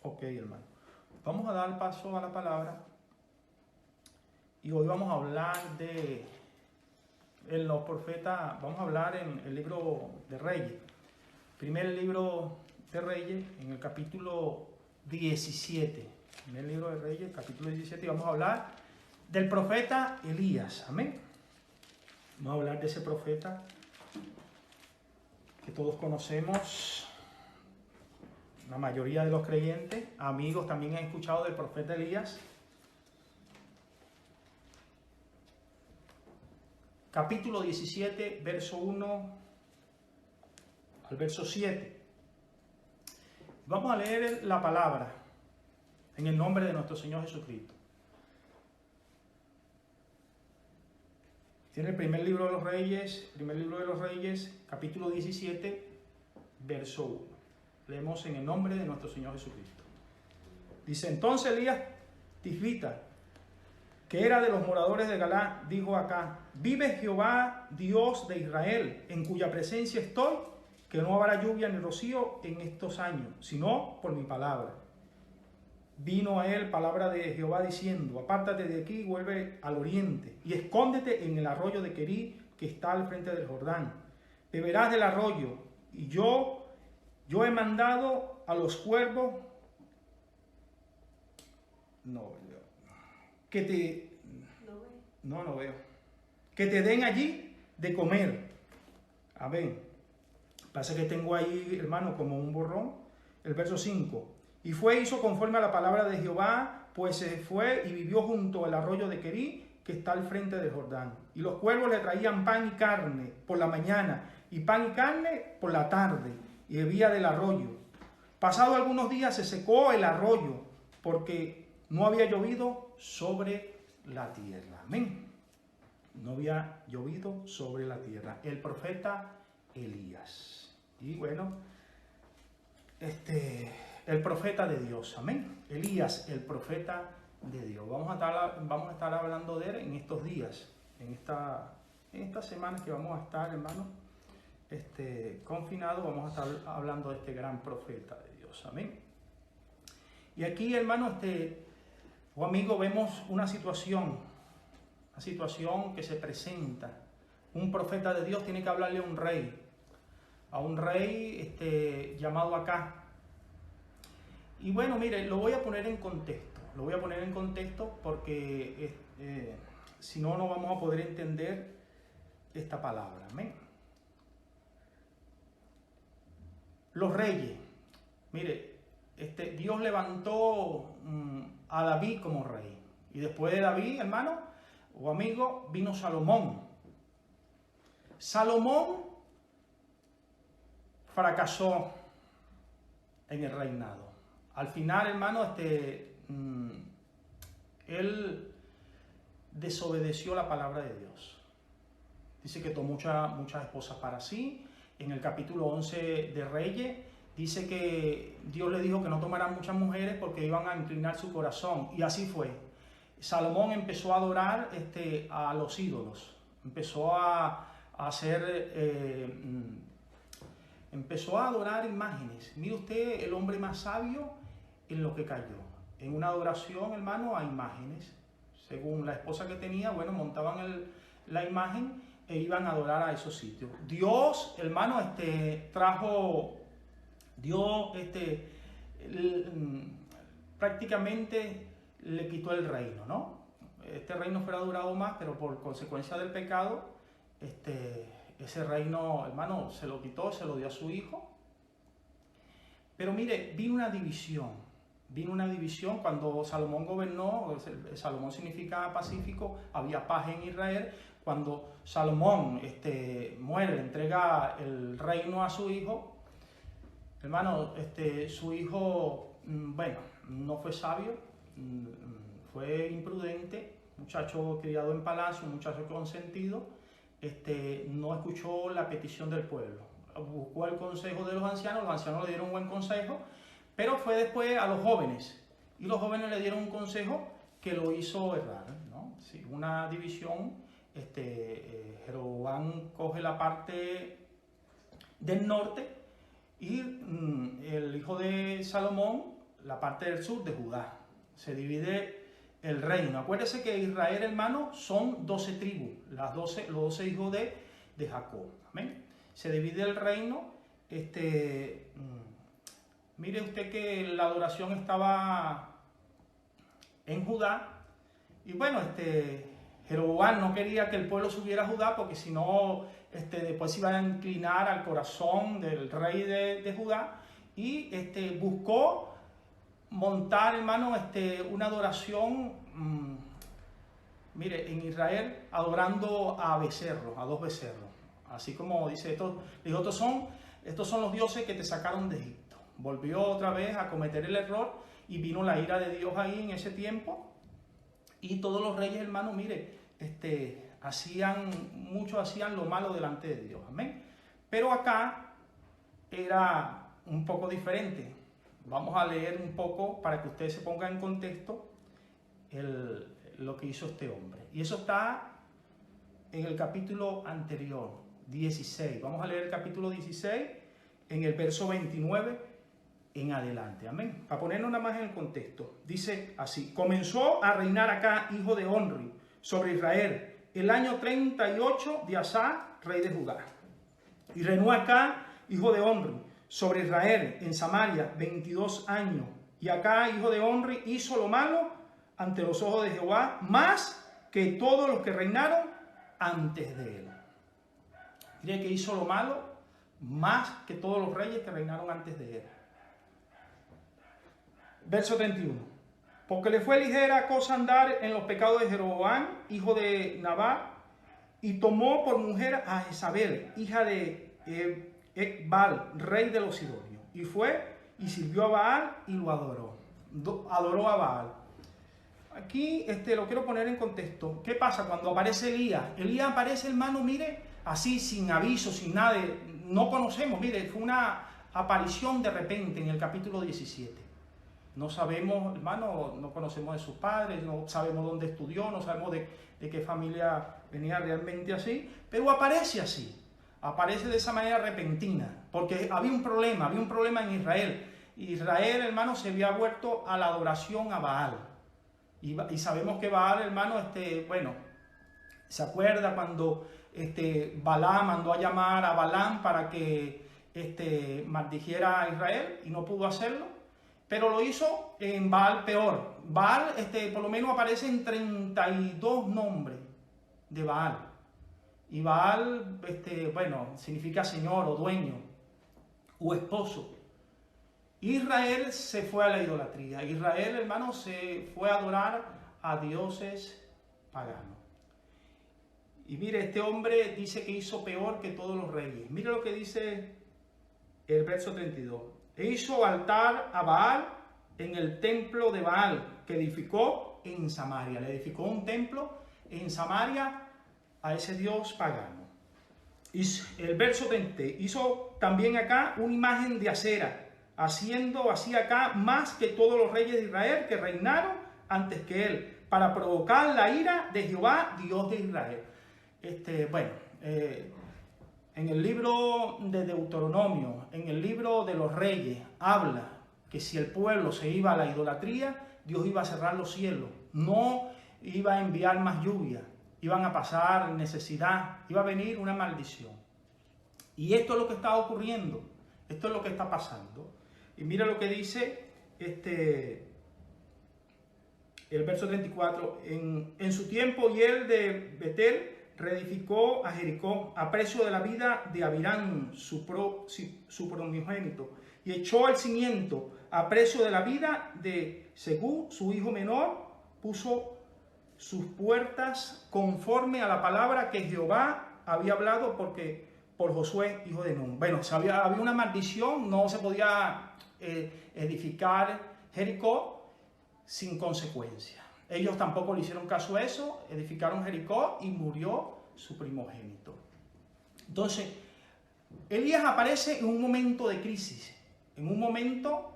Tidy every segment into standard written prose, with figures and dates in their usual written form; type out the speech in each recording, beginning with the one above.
Ok, hermano. Vamos a dar paso a la palabra y hoy vamos a hablar en los profetas, vamos a hablar en el libro de Reyes. Primer libro de Reyes, en el capítulo 17. En el libro de Reyes, capítulo 17, y vamos a hablar del profeta Elías. Amén. Vamos a hablar de ese profeta que todos conocemos. La mayoría de los creyentes, amigos, también han escuchado del profeta Elías. Capítulo 17, verso 1 al verso 7. Vamos a leer la palabra en el nombre de nuestro Señor Jesucristo. Tiene el primer libro de los Reyes, capítulo 17, verso 1. Leemos en el nombre de nuestro Señor Jesucristo. Dice: entonces Elías Tisbita, que era de los moradores de Galá, dijo acá: vive Jehová, Dios de Israel, en cuya presencia estoy, que no habrá lluvia ni rocío en estos años, sino por mi palabra. Vino a él palabra de Jehová diciendo: apártate de aquí y vuelve al oriente, y escóndete en el arroyo de Querí, que está al frente del Jordán. Beberás del arroyo, y yo he mandado a los cuervos que te... No veo. Que te den allí de comer. A ver, pasa que tengo ahí, hermano, como un borrón. El verso 5. Y fue e hizo conforme a la palabra de Jehová, pues se fue y vivió junto al arroyo de Querí, que está al frente del Jordán. Y los cuervos le traían pan y carne por la mañana, y pan y carne por la tarde, y bebía del arroyo. Pasado algunos días se secó el arroyo, porque no había llovido sobre la tierra. Amén. No había llovido sobre la tierra. El profeta Elías. Y bueno, el profeta de Dios. Amén. Elías, el profeta de Dios. Vamos a estar hablando de él en estos días, en estas semanas que vamos a estar, hermano, confinados. Vamos a estar hablando de este gran profeta de Dios. Amén. Y aquí, hermano, o amigo, vemos una situación que se presenta. Un profeta de Dios tiene que hablarle a un rey llamado Acab. Y bueno, mire, lo voy a poner en contexto porque si no, no vamos a poder entender esta palabra. Amén. Los reyes. Mire, Dios levantó a David como rey. Y después de David, hermano o amigo, vino Salomón. Salomón fracasó en el reinado. Al final, hermano, él desobedeció la palabra de Dios. Dice que tomó muchas esposas para sí. En el capítulo 11 de Reyes dice que Dios le dijo que no tomaran muchas mujeres porque iban a inclinar su corazón. Y así fue. Salomón empezó a adorar a los ídolos. Empezó a adorar imágenes. Mire usted, el hombre más sabio en lo que cayó. En una adoración, hermano, a imágenes. Según la esposa que tenía, bueno, montaban la imagen e iban a adorar a esos sitios. Dios, hermano, prácticamente le quitó el reino, ¿no? Este reino fuera durado más, pero por consecuencia del pecado, ese reino, hermano, se lo quitó, se lo dio a su hijo. Pero mire, vino una división cuando Salomón gobernó. Salomón significa pacífico, había paz en Israel. Cuando Salomón muere, le entrega el reino a su hijo, hermano, su hijo, bueno, no fue sabio, fue imprudente, muchacho criado en palacio, un muchacho consentido, no escuchó la petición del pueblo, buscó el consejo de los ancianos le dieron un buen consejo, pero fue después a los jóvenes, y los jóvenes le dieron un consejo que lo hizo errar, ¿no? Sí, una división. Jeroboam coge la parte del norte y el hijo de Salomón la parte del sur de Judá. Se divide el reino. Acuérdese que Israel, hermano, son 12 tribus, los 12 hijos de Jacob. ¿Amén? Se divide el reino. Mire usted que la adoración estaba en Judá. Y bueno, Jeroboam no quería que el pueblo subiera a Judá porque si no, después se iba a inclinar al corazón del rey de Judá. Y buscó montar, hermano, una adoración, mire, en Israel, adorando a becerros, a 2 becerros. Así como dice, estos son los dioses que te sacaron de Egipto. Volvió otra vez a cometer el error y vino la ira de Dios ahí en ese tiempo. Y todos los reyes, hermano, mire, muchos hacían lo malo delante de Dios. Amén. Pero acá era un poco diferente. Vamos a leer un poco para que ustedes se pongan en contexto lo que hizo este hombre. Y eso está en el capítulo anterior, 16. Vamos a leer el capítulo 16 en el verso 29 en adelante. Amén. Para ponernos nada más en el contexto. Dice así: comenzó a reinar acá, hijo de Onri, sobre Israel, el año 38 de Asa, rey de Judá. Y reinó acá, hijo de Onri, sobre Israel, en Samaria, 22 años. Y acá, hijo de Onri, hizo lo malo ante los ojos de Jehová, más que todos los que reinaron antes de él. Mire que hizo lo malo más que todos los reyes que reinaron antes de él. Verso 31. Porque le fue ligera cosa andar en los pecados de Jeroboam, hijo de Nabat, y tomó por mujer a Jezabel, hija de Ecbal, rey de los sidonios, y fue y sirvió a Baal y lo adoró. Adoró a Baal. Aquí lo quiero poner en contexto. ¿Qué pasa cuando aparece Elías? Elías aparece, hermano, mire, así, sin aviso, sin nada, no conocemos, mire, fue una aparición de repente en el capítulo 17. No sabemos, hermano, no conocemos de sus padres, no sabemos dónde estudió, no sabemos de qué familia venía realmente así, pero aparece así. Aparece de esa manera repentina, porque había un problema en Israel. Israel, hermano, se había vuelto a la adoración a Baal. Y sabemos que Baal, hermano, bueno, ¿se acuerda cuando Balaam mandó a llamar a Balaam para que maldijera a Israel y no pudo hacerlo? Pero lo hizo en Baal peor. Baal, por lo menos aparece en 32 nombres de Baal. Y Baal, bueno, significa señor o dueño o esposo. Israel se fue a la idolatría. Israel, hermano, se fue a adorar a dioses paganos. Y mire, este hombre dice que hizo peor que todos los reyes. Mire lo que dice el verso 32. E hizo altar a Baal en el templo de Baal que edificó en Samaria. Le edificó un templo en Samaria a ese dios pagano. Y el verso 30, hizo también acá una imagen de acera, haciendo así acá más que todos los reyes de Israel que reinaron antes que él, para provocar la ira de Jehová, Dios de Israel. Bueno, en el libro de Deuteronomio, en el libro de los reyes, habla que si el pueblo se iba a la idolatría, Dios iba a cerrar los cielos, no iba a enviar más lluvia, iban a pasar necesidad, iba a venir una maldición. Y esto es lo que está ocurriendo, esto es lo que está pasando. Y mira lo que dice el verso 34, en su tiempo Hiel de Betel reedificó a Jericó a precio de la vida de Abirán, su primogénito, y echó el cimiento a precio de la vida de Segú, su hijo menor, puso sus puertas conforme a la palabra que Jehová había hablado por Josué, hijo de Nun. Bueno, había una maldición, no se podía edificar Jericó sin consecuencia. Ellos tampoco le hicieron caso a eso, edificaron Jericó y murió su primogénito. Entonces, Elías aparece en un momento de crisis, en un momento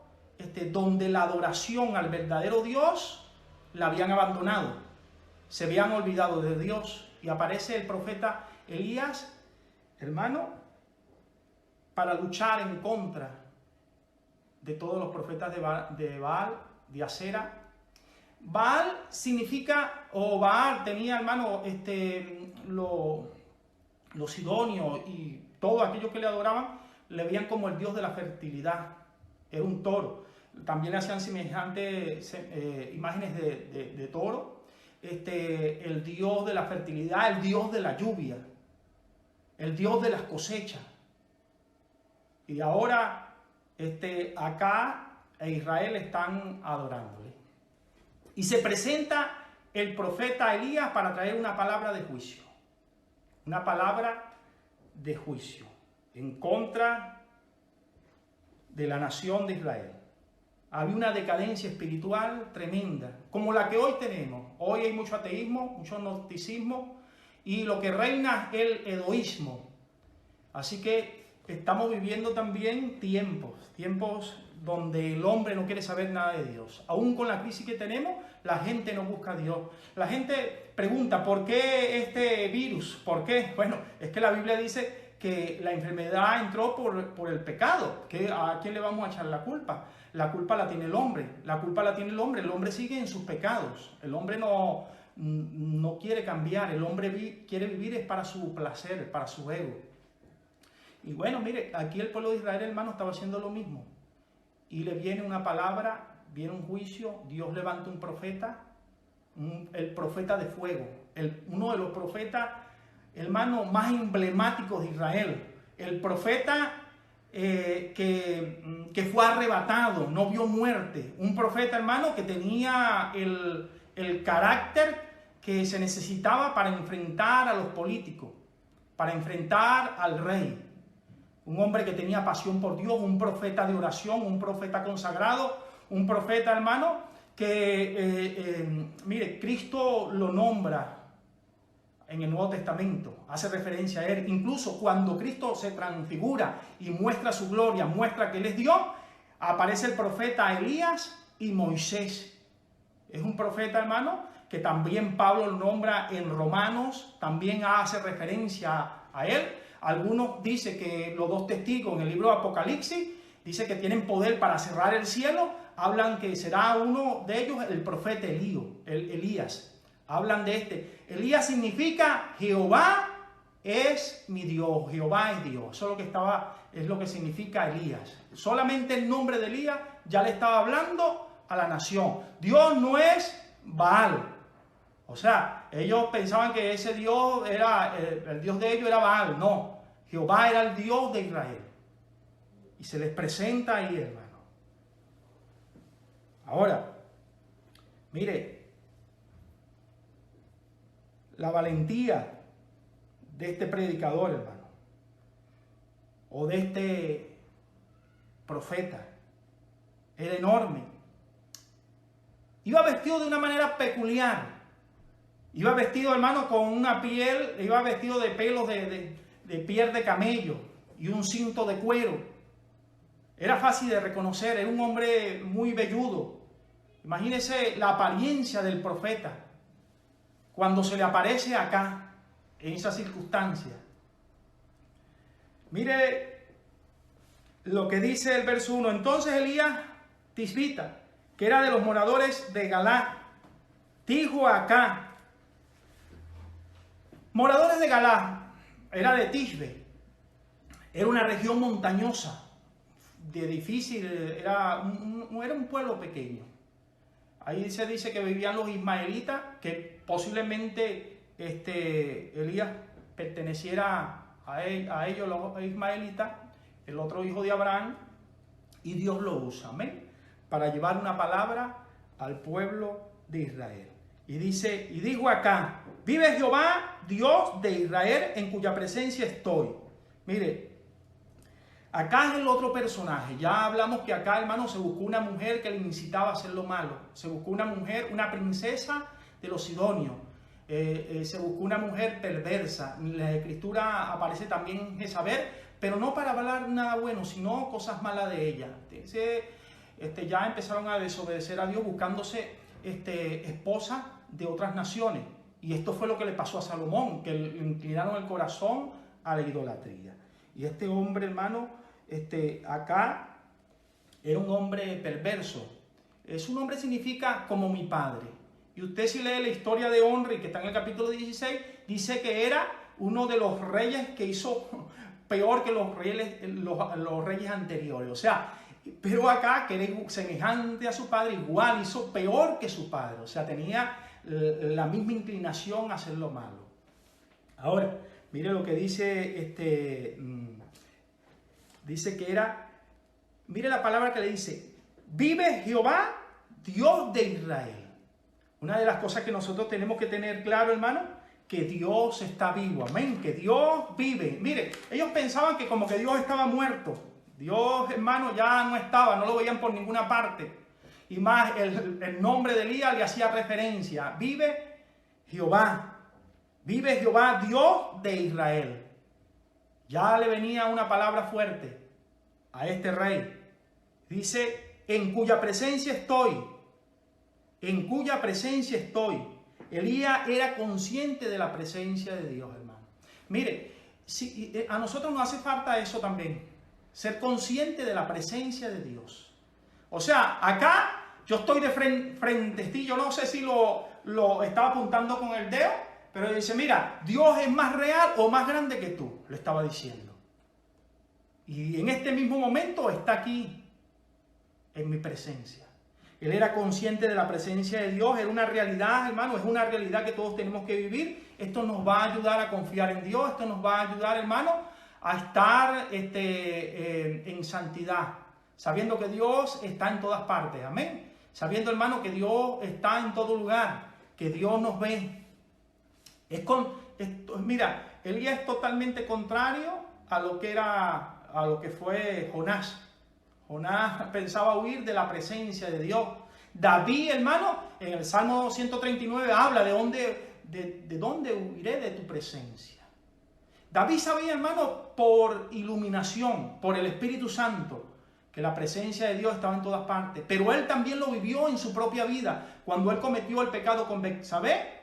donde la adoración al verdadero Dios la habían abandonado, se habían olvidado de Dios, y aparece el profeta Elías, hermano, para luchar en contra de todos los profetas de Baal, de Asera. Baal significa, o Baal tenía, hermano, los sidonios y todos aquellos que le adoraban, le veían como el dios de la fertilidad. Era un toro. También le hacían semejantes imágenes de toro. El dios de la fertilidad, el dios de la lluvia, el dios de las cosechas. Y ahora acá en Israel están adorándole. Y se presenta el profeta Elías para traer una palabra de juicio. Una palabra de juicio en contra de la nación de Israel. Había una decadencia espiritual tremenda, como la que hoy tenemos. Hoy hay mucho ateísmo, mucho gnosticismo, y lo que reina es el egoísmo. Así que estamos viviendo también tiempos donde el hombre no quiere saber nada de Dios. Aún con la crisis que tenemos, la gente no busca a Dios. La gente pregunta, ¿por qué este virus? ¿Por qué? Bueno, es que la Biblia dice que la enfermedad entró por el pecado. ¿A quién le vamos a echar la culpa? La culpa la tiene el hombre. La culpa la tiene el hombre. El hombre sigue en sus pecados. El hombre no quiere cambiar. El hombre quiere vivir es para su placer, para su ego. Y bueno, mire, aquí el pueblo de Israel, hermano, estaba haciendo lo mismo. Y le viene una palabra, viene un juicio, Dios levanta un profeta, el profeta de fuego, uno de los profetas, hermano, más emblemáticos de Israel, el profeta que fue arrebatado, no vio muerte, un profeta, hermano, que tenía el carácter que se necesitaba para enfrentar a los políticos, para enfrentar al rey. Un hombre que tenía pasión por Dios, un profeta de oración, un profeta consagrado, un profeta, hermano, que, mire, Cristo lo nombra en el Nuevo Testamento, hace referencia a él. Incluso cuando Cristo se transfigura y muestra su gloria, muestra que él es Dios, aparece el profeta Elías y Moisés. Es un profeta, hermano, que también Pablo lo nombra en Romanos, también hace referencia a él. Algunos dicen que los dos testigos en el libro de Apocalipsis, dice que tienen poder para cerrar el cielo, hablan que será uno de ellos el profeta Elías. Hablan de este. Elías significa Jehová es mi Dios, Jehová es Dios. Eso es lo que significa Elías. Solamente el nombre de Elías ya le estaba hablando a la nación. Dios no es Baal. O sea, ellos pensaban que ese Dios era, el Dios de ellos era Baal. No, Jehová era el Dios de Israel. Y se les presenta ahí, hermano. Ahora, mire, la valentía de este predicador, hermano, o de este profeta, era enorme. Iba vestido de una manera peculiar. Iba vestido, hermano, con una piel, iba vestido de pelos de piel de camello y un cinto de cuero. Era fácil de reconocer, era un hombre muy velludo. Imagínense la apariencia del profeta cuando se le aparece acá, en esa circunstancia. Mire lo que dice el verso 1. Entonces Elías Tisbita, que era de los moradores de Galaad, dijo acá. Moradores de Galaad, era de Tisbe, era una región montañosa, de difícil, era un pueblo pequeño. Ahí se dice que vivían los ismaelitas, que posiblemente Elías perteneciera a ellos, los ismaelitas, el otro hijo de Abraham, y Dios lo usa, amén, para llevar una palabra al pueblo de Israel. Y dice, y dijo acá, vive Jehová, Dios de Israel, en cuya presencia estoy. Mire, acá es el otro personaje. Ya hablamos que acá, hermano, se buscó una mujer que le incitaba a hacer lo malo. Se buscó una mujer, una princesa de los sidonios. Se buscó una mujer perversa. En la escritura aparece también Jezabel, pero no para hablar nada bueno, sino cosas malas de ella. Entonces, ya empezaron a desobedecer a Dios buscándose esposas de otras naciones. Y esto fue lo que le pasó a Salomón, que le inclinaron el corazón a la idolatría. Y este hombre, hermano, acá era un hombre perverso. Su nombre significa como mi padre. Y usted si lee la historia de Omri, que está en el capítulo 16, dice que era uno de los reyes que hizo peor que los reyes anteriores. O sea, pero acá, que era semejante a su padre, igual hizo peor que su padre. O sea, tenía la misma inclinación a hacer lo malo. Ahora, mire lo que dice, dice que era, mire la palabra que le dice, vive Jehová, Dios de Israel. Una de las cosas que nosotros tenemos que tener claro, hermano, que Dios está vivo, amén, que Dios vive. Mire, ellos pensaban que como que Dios estaba muerto. Dios, hermano, ya no estaba, no lo veían por ninguna parte. Y más, el nombre de Elías le hacía referencia. Vive Jehová, Dios de Israel. Ya le venía una palabra fuerte a este rey. Dice, en cuya presencia estoy. En cuya presencia estoy. Elías era consciente de la presencia de Dios, hermano. Mire, a nosotros nos hace falta eso también. Ser consciente de la presencia de Dios. O sea, acá yo estoy de frente, yo no sé si lo estaba apuntando con el dedo, pero dice, mira, Dios es más real o más grande que tú, le estaba diciendo. Y en este mismo momento está aquí, en mi presencia. Él era consciente de la presencia de Dios, era una realidad, hermano, es una realidad que todos tenemos que vivir. Esto nos va a ayudar a confiar en Dios, esto nos va a ayudar, hermano, a estar en santidad, sabiendo que Dios está en todas partes, amén. Sabiendo, hermano, que Dios está en todo lugar, que Dios nos ve. Mira, Elías es totalmente contrario a lo que fue Jonás. Jonás pensaba huir de la presencia de Dios. David, hermano, en el Salmo 139 habla de dónde huiré de tu presencia. David sabía, hermano, por iluminación, por el Espíritu Santo, que la presencia de Dios estaba en todas partes. Pero él también lo vivió en su propia vida, cuando él cometió el pecado con Betsabé.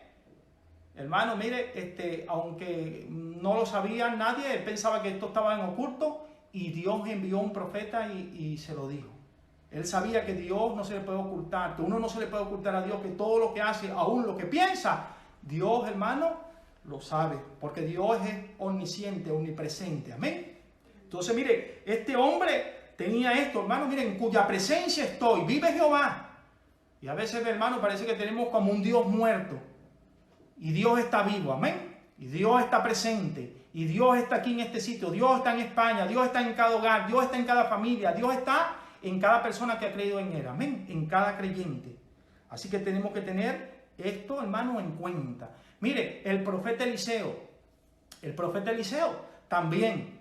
Hermano, mire, aunque no lo sabía nadie, él pensaba que esto estaba en oculto, y Dios envió un profeta y se lo dijo. Él sabía que Dios no se le puede ocultar, que uno no se le puede ocultar a Dios, que todo lo que hace, aún lo que piensa, Dios, hermano, lo sabe, porque Dios es omnisciente, omnipresente, amén. Entonces, mire, este hombre tenía esto, hermano, miren, en cuya presencia estoy, vive Jehová. Y a veces, hermano, parece que tenemos como un Dios muerto, y Dios está vivo, amén. Y Dios está presente, y Dios está aquí en este sitio, Dios está en España, Dios está en cada hogar, Dios está en cada familia, Dios está en cada persona que ha creído en Él, amén, en cada creyente. Así que tenemos que tener esto, hermano, en cuenta. Mire, el profeta Eliseo también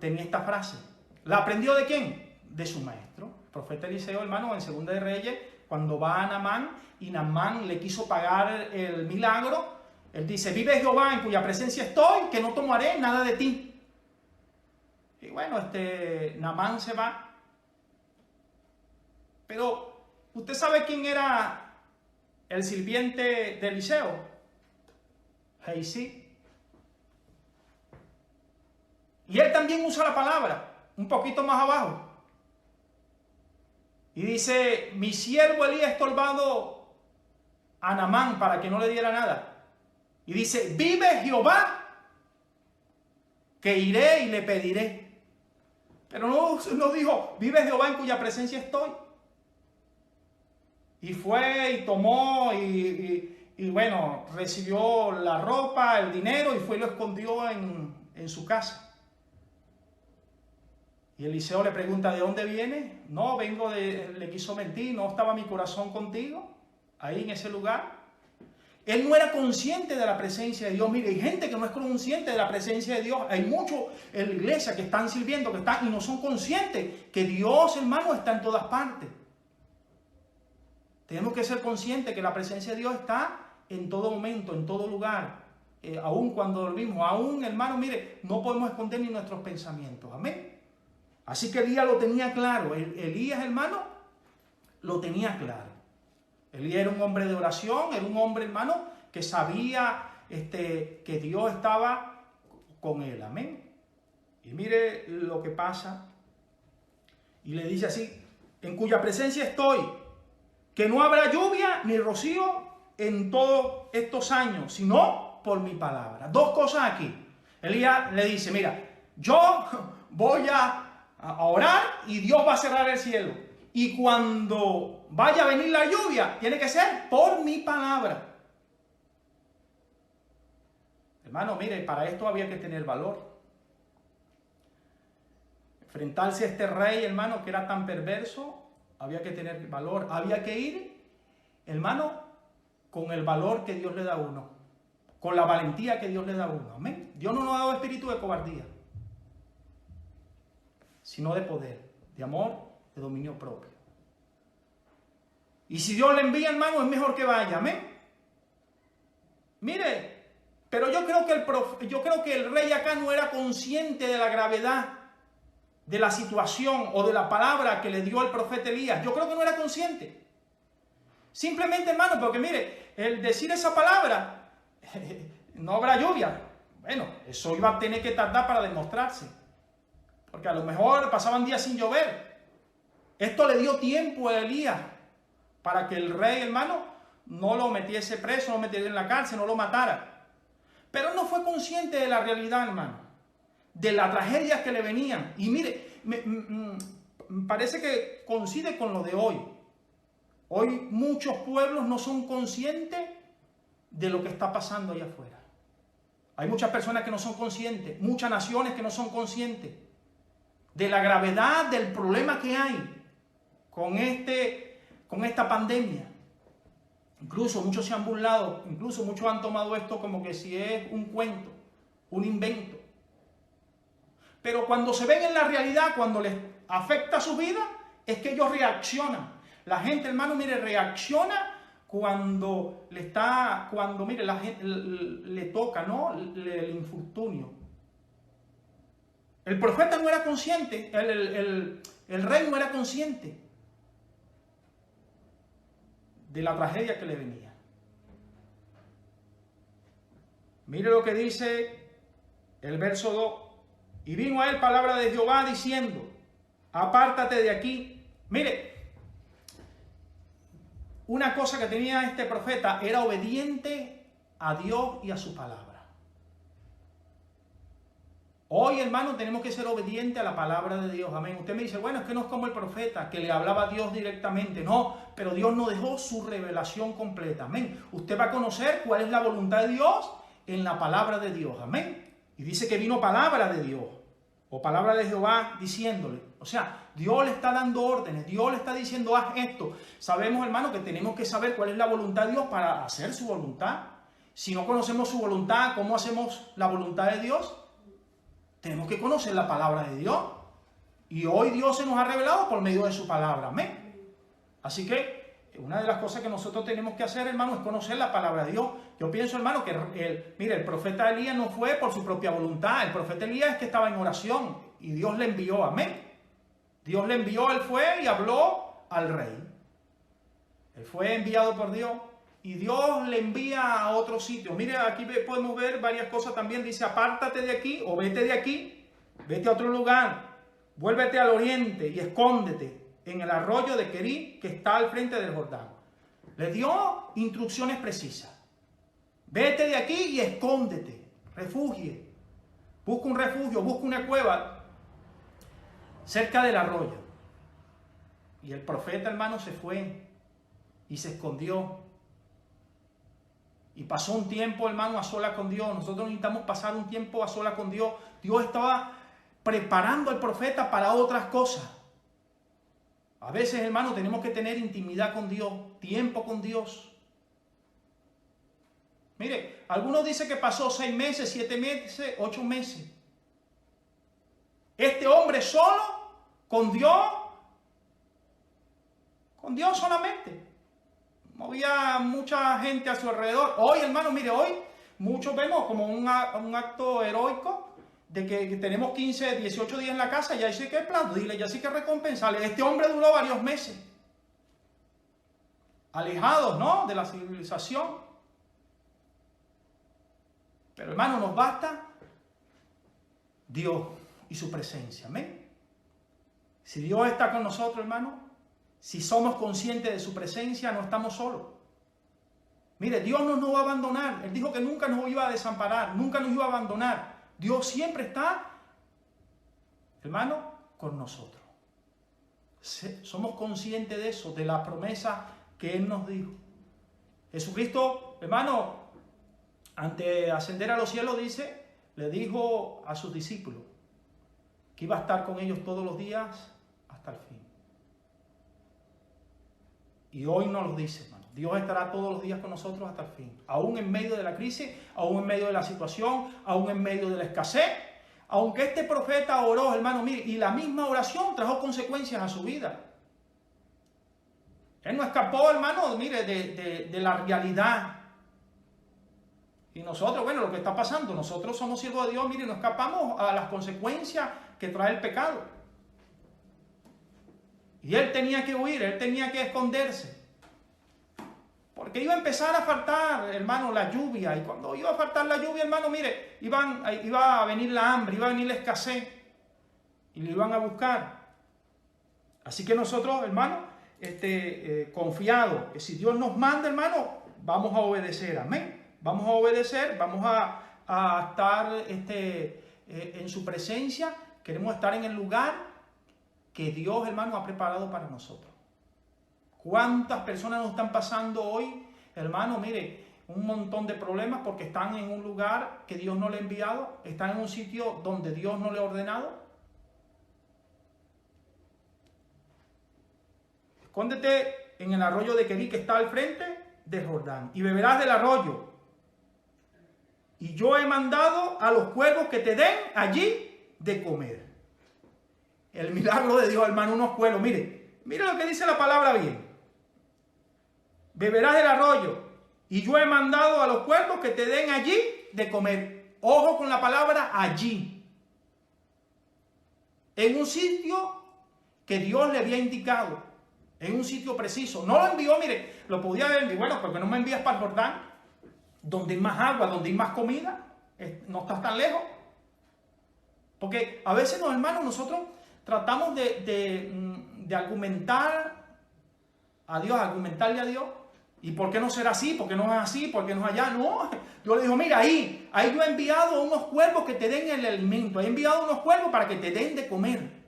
tenía esta frase. ¿La aprendió de quién? De su maestro. El profeta Eliseo, hermano, en Segunda de Reyes, cuando va a Naamán y Naamán le quiso pagar el milagro, él dice, vive Jehová en cuya presencia estoy, que no tomaré nada de ti. Y bueno, Naamán se va. Pero, ¿usted sabe quién era el sirviente de Eliseo? Gehazi. Y él también usa la palabra, un poquito más abajo. Y dice, mi siervo Elías estorbado a Naamán para que no le diera nada. Y dice, vive Jehová, que iré y le pediré. Pero no dijo, vive Jehová en cuya presencia estoy. Y fue y tomó y bueno, recibió la ropa, el dinero y fue y lo escondió en su casa. Y Eliseo le pregunta, ¿de dónde viene? No, le quiso mentir, no estaba mi corazón contigo, ahí en ese lugar. Él no era consciente de la presencia de Dios. Mire, hay gente que no es consciente de la presencia de Dios. Hay muchos en la iglesia que están sirviendo, y no son conscientes que Dios, hermano, está en todas partes. Tenemos que ser conscientes que la presencia de Dios está en todo momento, en todo lugar. Aún cuando dormimos, aún, hermano, mire, no podemos esconder ni nuestros pensamientos. Amén. Así que Elías lo tenía claro. Elías, hermano, lo tenía claro. Elías era un hombre de oración, era un hombre, hermano, que sabía que Dios estaba con él. Amén. Y mire lo que pasa. Y le dice así, en cuya presencia estoy, que no habrá lluvia ni rocío en todos estos años, sino por mi palabra. Dos cosas aquí. Elías le dice, mira, yo voy a orar y Dios va a cerrar el cielo. Y cuando vaya a venir la lluvia, tiene que ser por mi palabra. Hermano, mire, para esto había que tener valor. Enfrentarse a este rey, hermano, que era tan perverso, había que tener valor. Había que ir, hermano, con el valor que Dios le da a uno. Con la valentía que Dios le da a uno. Amén. Dios no nos ha dado espíritu de cobardía, sino de poder, de amor, de dominio propio. Y si Dios le envía, hermano, es mejor que vaya. Amén. Mire, pero yo creo que el rey acá no era consciente de la gravedad de la situación o de la palabra que le dio el profeta Elías. Yo creo que no era consciente. Simplemente, hermano, porque mire, el decir esa palabra, no habrá lluvia. Bueno, eso iba a tener que tardar para demostrarse. Porque a lo mejor pasaban días sin llover. Esto le dio tiempo a Elías para que el rey, hermano, no lo metiese preso, no lo metiese en la cárcel, no lo matara. Pero no fue consciente de la realidad, hermano, de las tragedias que le venían. Y mire, me parece que coincide con lo de hoy. Hoy muchos pueblos no son conscientes de lo que está pasando allá afuera. Hay muchas personas que no son conscientes, muchas naciones que no son conscientes de la gravedad del problema que hay con esta pandemia. Incluso muchos se han burlado, incluso muchos han tomado esto como que si es un cuento, un invento. Pero cuando se ven en la realidad, cuando les afecta su vida, es que ellos reaccionan. La gente, hermano, mire, reacciona cuando mire, la gente le toca, ¿no? El infortunio. El profeta no era consciente, el rey no era consciente de la tragedia que le venía. Mire lo que dice el verso 2. Y vino a él palabra de Jehová diciendo, apártate de aquí. Mire, una cosa que tenía este profeta era obediente a Dios y a su palabra. Hoy, hermano, tenemos que ser obedientes a la palabra de Dios. Amén. Usted me dice, bueno, es que no es como el profeta, que le hablaba a Dios directamente. No, pero Dios no dejó su revelación completa. Amén. Usted va a conocer cuál es la voluntad de Dios en la palabra de Dios. Amén. Y dice que vino palabra de Dios, o palabra de Jehová diciéndole. O sea, Dios le está dando órdenes, Dios le está diciendo, haz esto. Sabemos, hermano, que tenemos que saber cuál es la voluntad de Dios para hacer su voluntad. Si no conocemos su voluntad, ¿cómo hacemos la voluntad de Dios? Tenemos que conocer la palabra de Dios. Y hoy Dios se nos ha revelado por medio de su palabra. Amén. Así que una de las cosas que nosotros tenemos que hacer, hermano, es conocer la palabra de Dios. Yo pienso, hermano, que el profeta Elías no fue por su propia voluntad. El profeta Elías es que estaba en oración y Dios le envió. Amén. Dios le envió, él fue y habló al rey. Él fue enviado por Dios. Y Dios le envía a otro sitio. Mire, aquí podemos ver varias cosas también. Dice, apártate de aquí o vete de aquí. Vete a otro lugar. Vuélvete al oriente y escóndete en el arroyo de Querí que está al frente del Jordán. Le dio instrucciones precisas. Vete de aquí y escóndete. Refugie. Busca un refugio, busca una cueva cerca del arroyo. Y el profeta, hermano, se fue y se escondió. Y pasó un tiempo, hermano, a solas con Dios. Nosotros necesitamos pasar un tiempo a solas con Dios. Dios estaba preparando al profeta para otras cosas. A veces, hermano, tenemos que tener intimidad con Dios, tiempo con Dios. Mire, algunos dicen que pasó 6 meses, 7 meses, 8 meses. Este hombre solo, con Dios solamente. No había mucha gente a su alrededor. Hoy, hermano, mire, hoy muchos vemos como un acto heroico de que tenemos 15, 18 días en la casa, ya sí que aplaudirle, ya sí que recompensarle. Este hombre duró varios meses, alejados, ¿no?, de la civilización. Pero, hermano, nos basta Dios y su presencia. Amén. Si Dios está con nosotros, hermano, si somos conscientes de su presencia, no estamos solos. Mire, Dios no nos va a abandonar. Él dijo que nunca nos iba a desamparar, nunca nos iba a abandonar. Dios siempre está, hermano, con nosotros. Somos conscientes de eso, de la promesa que Él nos dijo. Jesucristo, hermano, antes de ascender a los cielos, le dijo a sus discípulos que iba a estar con ellos todos los días hasta el fin. Y hoy nos lo dice, hermano. Dios estará todos los días con nosotros hasta el fin. Aún en medio de la crisis, aún en medio de la situación, aún en medio de la escasez. Aunque este profeta oró, hermano, mire, y la misma oración trajo consecuencias a su vida. Él no escapó, hermano, mire, de la realidad. Y nosotros, bueno, lo que está pasando, nosotros somos siervos de Dios, mire, no escapamos a las consecuencias que trae el pecado. Y él tenía que huir, él tenía que esconderse. Porque iba a empezar a faltar, hermano, la lluvia. Y cuando iba a faltar la lluvia, hermano, mire, iba a venir la hambre, iba a venir la escasez. Y lo iban a buscar. Así que nosotros, hermano, confiados, que si Dios nos manda, hermano, vamos a obedecer. Amén. Vamos a obedecer, vamos a estar en su presencia. Queremos estar en el lugar que Dios, hermano, ha preparado para nosotros. ¿Cuántas personas nos están pasando hoy, hermano? Mire, un montón de problemas porque están en un lugar que Dios no le ha enviado, están en un sitio donde Dios no le ha ordenado. Escóndete en el arroyo de Querí que está al frente de Jordán y beberás del arroyo. Y yo he mandado a los cuervos que te den allí de comer. El milagro de Dios, hermano, unos cuervos. Mire lo que dice la palabra bien. Beberás del arroyo, y yo he mandado a los cuervos que te den allí de comer. Ojo con la palabra allí. En un sitio que Dios le había indicado. En un sitio preciso. No lo envió, mire, lo podía haber enviado. Bueno, porque no me envías para el Jordán, donde hay más agua, donde hay más comida. No estás tan lejos. Porque a veces, hermanos, nosotros tratamos de argumentar a Dios, argumentarle a Dios. ¿Y por qué no será así? ¿Por qué no es así? ¿Por qué no es allá? No, Dios le dijo, mira, ahí yo he enviado unos cuervos que te den el alimento. He enviado unos cuervos para que te den de comer.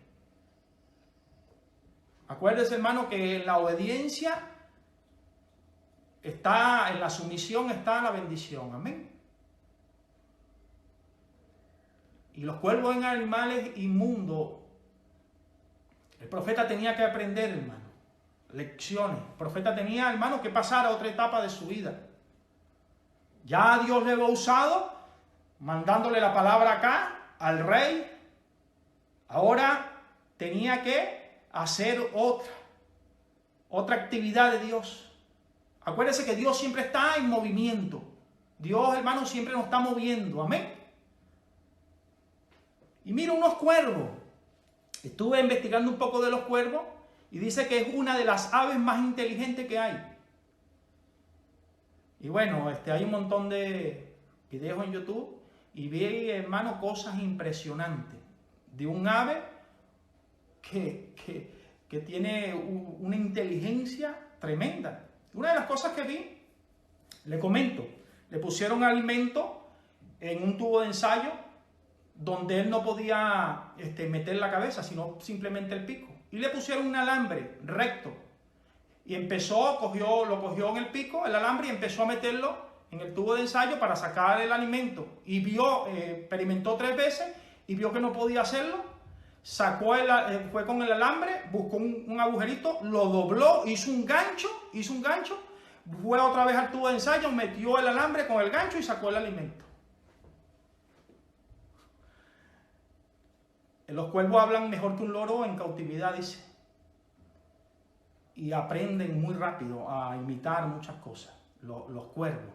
Acuérdese, hermano, que en la obediencia está, en la sumisión está la bendición. Amén. Y los cuervos eran animales inmundos. El profeta tenía que aprender, hermano, lecciones. El profeta tenía, hermano, que pasar a otra etapa de su vida. Ya Dios le había usado, mandándole la palabra acá al rey. Ahora tenía que hacer otra actividad de Dios. Acuérdese que Dios siempre está en movimiento. Dios, hermano, siempre nos está moviendo. Amén. Y mira, unos cuervos. Estuve investigando un poco de los cuervos y dice que es una de las aves más inteligentes que hay. Y bueno, hay un montón de videos en YouTube y vi, hermano, cosas impresionantes de un ave que tiene una inteligencia tremenda. Una de las cosas que vi, le comento, le pusieron alimento en un tubo de ensayo donde él no podía meter la cabeza, sino simplemente el pico. Y le pusieron un alambre recto. Y lo cogió en el pico, el alambre, y empezó a meterlo en el tubo de ensayo para sacar el alimento. Y experimentó 3 veces y vio que no podía hacerlo. Fue con el alambre, buscó un agujerito, lo dobló, hizo un gancho, fue otra vez al tubo de ensayo, metió el alambre con el gancho y sacó el alimento. Los cuervos hablan mejor que un loro en cautividad, dice. Y aprenden muy rápido a imitar muchas cosas. Los cuervos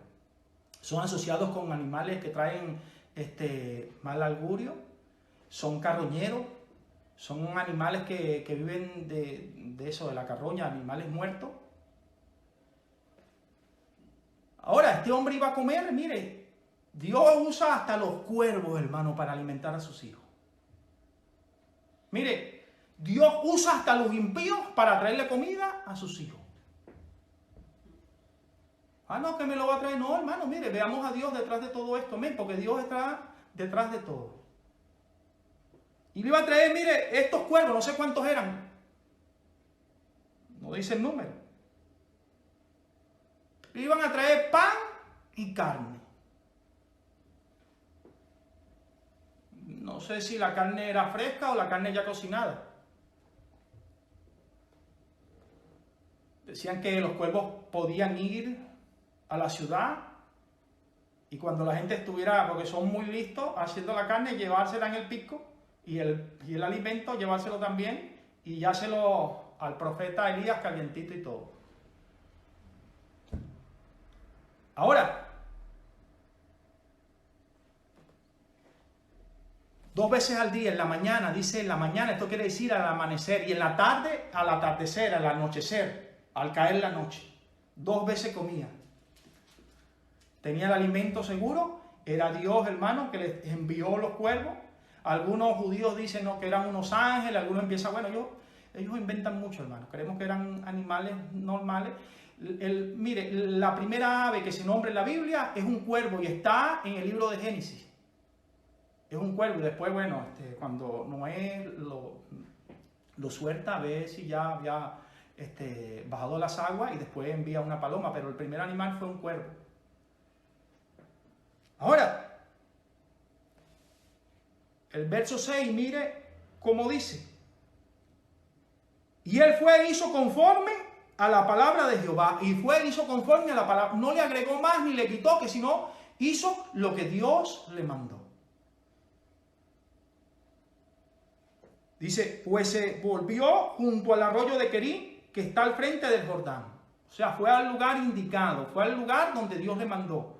son asociados con animales que traen mal augurio, son carroñeros, son animales que viven de eso, de la carroña, animales muertos. Ahora, este hombre iba a comer, mire, Dios usa hasta los cuervos, hermano, para alimentar a sus hijos. Mire, Dios usa hasta los impíos para traerle comida a sus hijos. Ah, no, que me lo va a traer. No, hermano, mire, veamos a Dios detrás de todo esto, amén, porque Dios está detrás de todo. Y le iba a traer, mire, estos cuervos, no sé cuántos eran. No dice el número. Le iban a traer pan y carne. No sé si la carne era fresca o la carne ya cocinada. Decían que los cuervos podían ir a la ciudad y cuando la gente estuviera, porque son muy listos, haciendo la carne, llevársela en el pico y el alimento, llevárselo también y yárselo al profeta Elías calientito y todo. Ahora, 2 veces al día, en la mañana, dice en la mañana, esto quiere decir al amanecer, y en la tarde, al atardecer, al anochecer, al caer la noche. 2 veces comía. Tenía el alimento seguro, era Dios, hermano, que les envió los cuervos. Algunos judíos dicen no, que eran unos ángeles, algunos empiezan, bueno, ellos inventan mucho, hermano. Creemos que eran animales normales. Mire, la primera ave que se nombra en la Biblia es un cuervo y está en el libro de Génesis. Es un cuervo y después, bueno, cuando Noé lo suelta, a ver si ya había bajado las aguas y después envía una paloma, pero el primer animal fue un cuervo. Ahora, el verso 6, mire cómo dice. Y él fue e hizo conforme a la palabra de Jehová. Y fue e hizo conforme a la palabra. No le agregó más ni le quitó, que sino hizo lo que Dios le mandó. Dice, pues se volvió junto al arroyo de Querí, que está al frente del Jordán. O sea, fue al lugar indicado, fue al lugar donde Dios le mandó.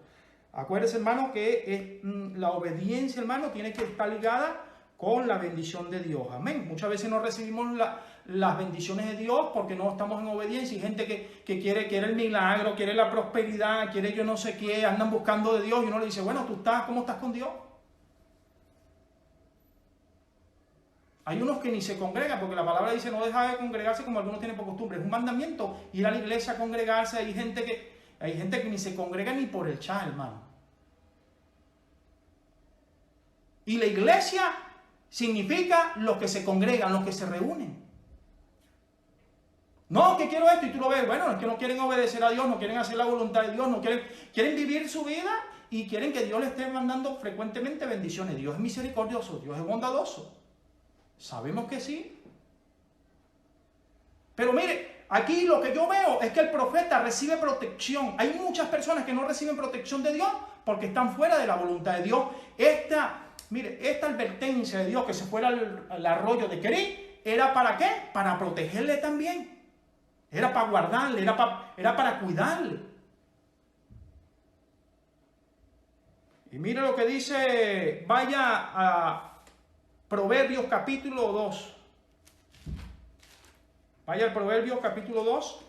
Acuérdese, hermano, que la obediencia, hermano, tiene que estar ligada con la bendición de Dios. Amén. Muchas veces no recibimos las bendiciones de Dios porque no estamos en obediencia. Y gente que quiere el milagro, quiere la prosperidad, quiere yo no sé qué, andan buscando de Dios y uno le dice, bueno, ¿cómo estás con Dios? Hay unos que ni se congregan, porque la palabra dice no deja de congregarse como algunos tienen por costumbre. Es un mandamiento ir a la iglesia a congregarse. Hay gente que ni se congrega ni por el chat, hermano. Y la iglesia significa los que se congregan, los que se reúnen. No, que quiero esto y tú lo ves. Bueno, es que no quieren obedecer a Dios, no quieren hacer la voluntad de Dios, no quieren vivir su vida y quieren que Dios les esté mandando frecuentemente bendiciones. Dios es misericordioso, Dios es bondadoso. Sabemos que sí. Pero mire, aquí lo que yo veo es que el profeta recibe protección. Hay muchas personas que no reciben protección de Dios porque están fuera de la voluntad de Dios. Esta advertencia de Dios que se fuera al arroyo de Querí, ¿era para qué? Para protegerle también. Era para guardarle, era para cuidarle. Y mire lo que dice, vaya a Proverbios capítulo 2. Vaya al Proverbios capítulo 2.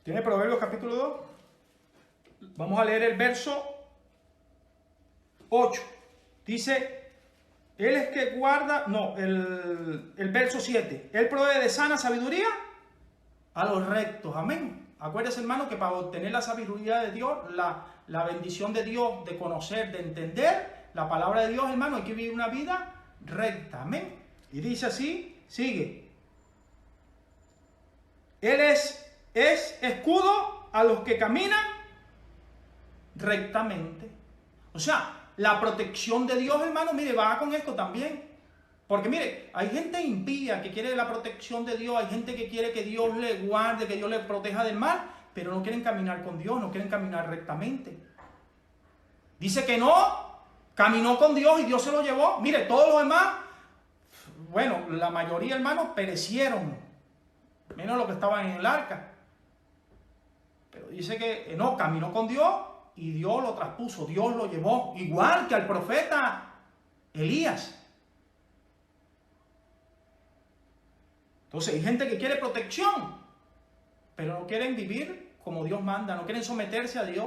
¿Tiene Proverbios capítulo 2? Vamos a leer el verso 8. Dice, Él es que guarda, no, el verso 7. Él provee de sana sabiduría a los rectos. Amén. Acuérdese, hermano, que para obtener la sabiduría de Dios, la bendición de Dios, de conocer, de entender la palabra de Dios, hermano, hay que vivir una vida recta. Amén. Y dice así, sigue. Él es escudo a los que caminan rectamente. O sea, la protección de Dios, hermano, mire, va con esto también. Porque mire, hay gente impía que quiere la protección de Dios, hay gente que quiere que Dios le guarde, que Dios le proteja del mal, pero no quieren caminar con Dios, no quieren caminar rectamente. Dice que no, caminó con Dios y Dios se lo llevó. Mire, todos los demás, bueno, la mayoría, hermanos, perecieron, menos los que estaban en el arca. Pero dice que no, caminó con Dios y Dios lo traspuso, Dios lo llevó, igual que al profeta Elías. Entonces hay gente que quiere protección, pero no quieren vivir como Dios manda, no quieren someterse a Dios.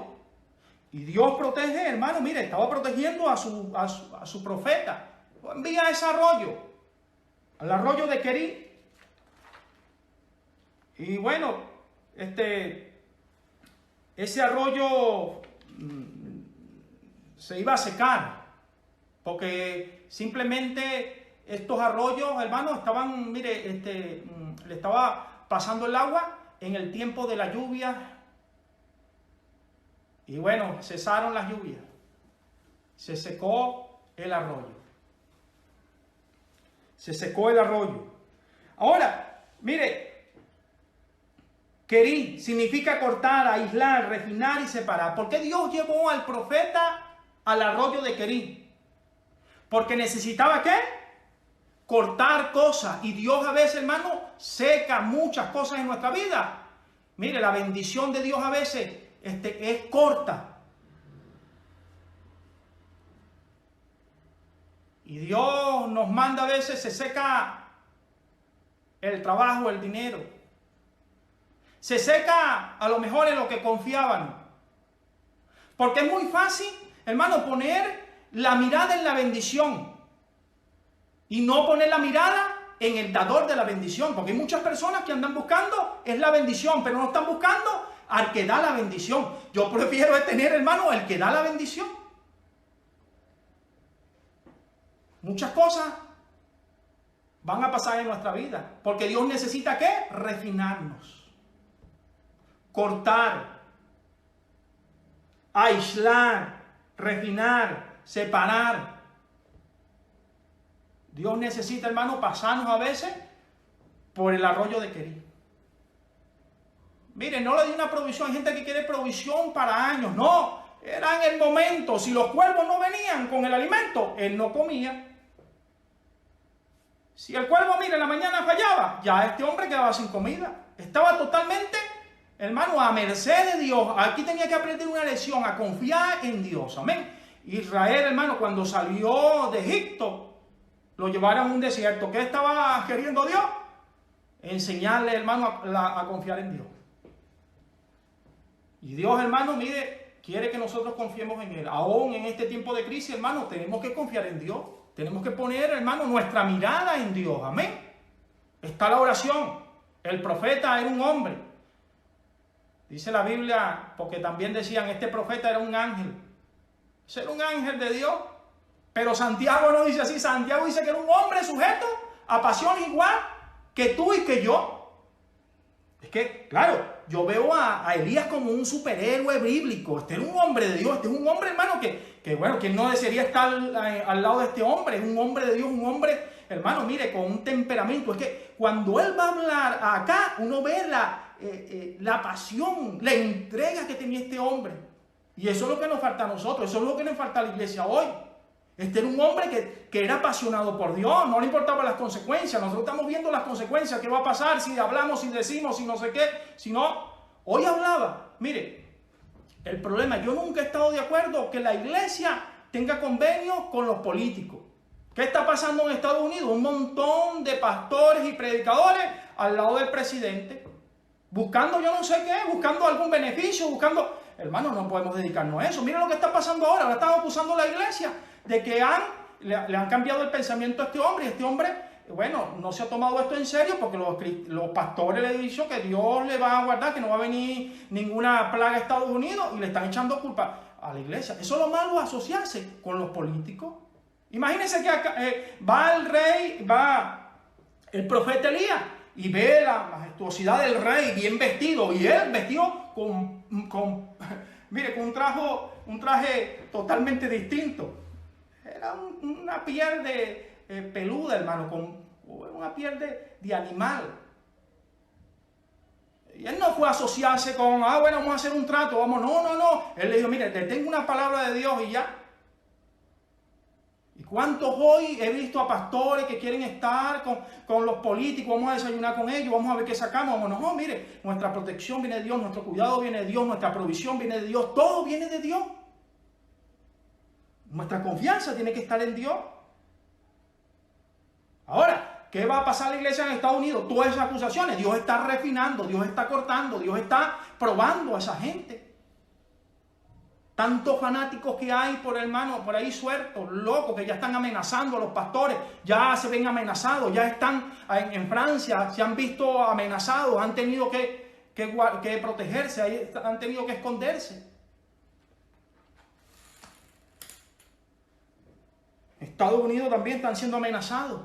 Y Dios protege, hermano, mire, estaba protegiendo a su profeta. Lo envía a ese arroyo, al arroyo de Querí. Y bueno, ese arroyo se iba a secar, porque simplemente estos arroyos, hermanos, estaban, mire, le estaba pasando el agua en el tiempo de la lluvia. Y bueno, cesaron las lluvias. Se secó el arroyo. Se secó el arroyo. Ahora, mire, Querí significa cortar, aislar, refinar y separar. ¿Por qué Dios llevó al profeta al arroyo de Querí? Porque necesitaba ¿qué? Cortar cosas. Y Dios a veces, hermano, seca muchas cosas en nuestra vida. Mire, la bendición de Dios a veces es corta. Y Dios nos manda a veces, se seca el trabajo, el dinero. Se seca a lo mejor en lo que confiaban. Porque es muy fácil, hermano, poner la mirada en la bendición y no poner la mirada en el dador de la bendición. Porque hay muchas personas que andan buscando es la bendición, pero no están buscando al que da la bendición. Yo prefiero tener, hermano, el que da la bendición. Muchas cosas van a pasar en nuestra vida, porque Dios necesita ¿qué? Refinarnos, cortar, aislar, refinar, separar. Dios necesita, hermano, pasarnos a veces por el arroyo de Querí. Miren, no le di una provisión. Hay gente que quiere provisión para años. No, era en el momento. Si los cuervos no venían con el alimento, él no comía. Si el cuervo, mire, en la mañana fallaba, ya este hombre quedaba sin comida. Estaba totalmente, hermano, a merced de Dios. Aquí tenía que aprender una lección, a confiar en Dios. Amén. Israel, hermano, cuando salió de Egipto, lo llevaron a un desierto. ¿Qué estaba queriendo Dios? Enseñarle, hermano, a confiar en Dios. Y Dios, hermano, mire, quiere que nosotros confiemos en Él. Aún en este tiempo de crisis, hermano, tenemos que confiar en Dios. Tenemos que poner, hermano, nuestra mirada en Dios. Amén. Está la oración. El profeta era un hombre. Dice la Biblia, porque también decían, este profeta era un ángel. Era un ángel de Dios. Pero Santiago no dice así. Santiago dice que era un hombre sujeto a pasiones igual que tú y que yo. Es que, claro, yo veo a Elías como un superhéroe bíblico. Este era un hombre de Dios. Este es un hombre, hermano, que bueno, que no desearía estar al lado de este hombre. Es un hombre de Dios, un hombre, hermano, mire, con un temperamento. Es que cuando él va a hablar acá, uno ve la pasión, la entrega que tenía este hombre. Y eso es lo que nos falta a nosotros. Eso es lo que nos falta a la iglesia hoy. Este era un hombre que era apasionado por Dios, no le importaban las consecuencias. Nosotros estamos viendo las consecuencias, qué va a pasar si hablamos, si decimos, si no sé qué. Si no, hoy hablaba. Mire, el problema, yo nunca he estado de acuerdo que la iglesia tenga convenios con los políticos. ¿Qué está pasando en Estados Unidos? Un montón de pastores y predicadores al lado del presidente, buscando yo no sé qué, buscando algún beneficio, buscando... Hermano, no podemos dedicarnos a eso. Miren lo que está pasando ahora. Ahora estamos acusando a la iglesia de que le han cambiado el pensamiento a este hombre. Y este hombre, bueno, no se ha tomado esto en serio porque los pastores le han dicho que Dios le va a guardar, que no va a venir ninguna plaga a Estados Unidos y le están echando culpa a la iglesia. Eso es lo malo, asociarse con los políticos. Imagínense que acá, va el rey, va el profeta Elías y ve la majestuosidad del rey bien vestido y él vestido mire, con un traje totalmente distinto. Era una piel de peluda, hermano, con una piel de animal. Y él no fue a asociarse con, bueno, vamos a hacer un trato, vamos, no. Él le dijo, mire, te tengo una palabra de Dios y ya. ¿Y cuántos hoy he visto a pastores que quieren estar con los políticos? Vamos a desayunar con ellos, vamos a ver qué sacamos. Vamos, no, mire, nuestra protección viene de Dios, nuestro cuidado viene de Dios, nuestra provisión viene de Dios, todo viene de Dios. Nuestra confianza tiene que estar en Dios. Ahora, ¿qué va a pasar a la iglesia en Estados Unidos? Todas esas acusaciones. Dios está refinando, Dios está cortando, Dios está probando a esa gente. Tantos fanáticos que hay por ahí sueltos, locos, que ya están amenazando a los pastores, ya se ven amenazados, ya están en Francia, se han visto amenazados, han tenido que protegerse, han tenido que esconderse. Estados Unidos también están siendo amenazados.